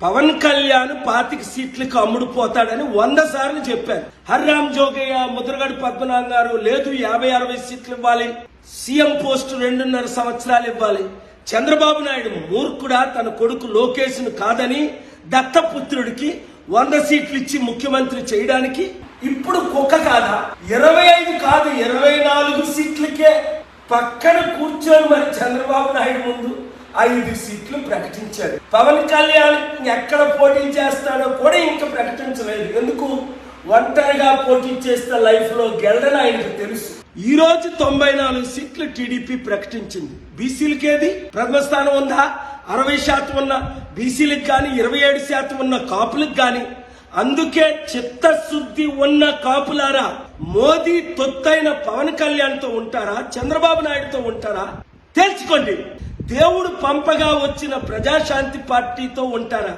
పవన్ కళ్యాణ్ 25 సీట్లకు అమ్ముడుపోతాడని 100 సార్లు చెప్పారు. హర్రామ్ జోగయ్య, ముద్రగడ పద్మనాభం గారు లేదు 50-60 సీట్లు ఇవ్వాలి, సీఎం పోస్టు 2.5 సంవత్సరాలు ఇవ్వాలి. చంద్రబాబు నాయుడు మూర్ఖుడా తన కొడుకు లోకేష్ ను కాదని దత్తపుత్రుడికి 100 సీట్లు ఇచ్చి ముఖ్యమంత్రి చేయడానికి ఇప్పుడు కుక్క కాదా? 25 కాదు 24 సీట్లకే పక్కన కూర్చొని మరి చంద్రబాబు నాయుడు ముందు 5 సీట్లు ప్రకటించాడు. పవన్ కళ్యాణ్ ఎక్కడ పోటీ చేస్తాడో కూడా ఇంకా ప్రకటించలేదు. ఎందుకు? ఒంటరిగా పోటీ చేస్తే లైఫ్ లో గెలడని ఆయనకు తెలుసు. ఈ రోజు 94 సీట్లు టీడీపీ ప్రకటించింది. బీసీలకేది ప్రథమ స్థానం ఉందా? 60% ఉన్న బీసీలకు గాని 27% ఉన్న కాపులకు గాని. అందుకే చిత్తశుద్ధి ఉన్న కాపులారా, మోదీ తొత్తైన పవన్ కళ్యాణ్ తో ఉంటారా, చంద్రబాబు నాయుడుతో ఉంటారా? తెలుసుకోండి. దేవుడు పంపగా వచ్చిన ప్రజాశాంతి పార్టీతో ఉంటారా?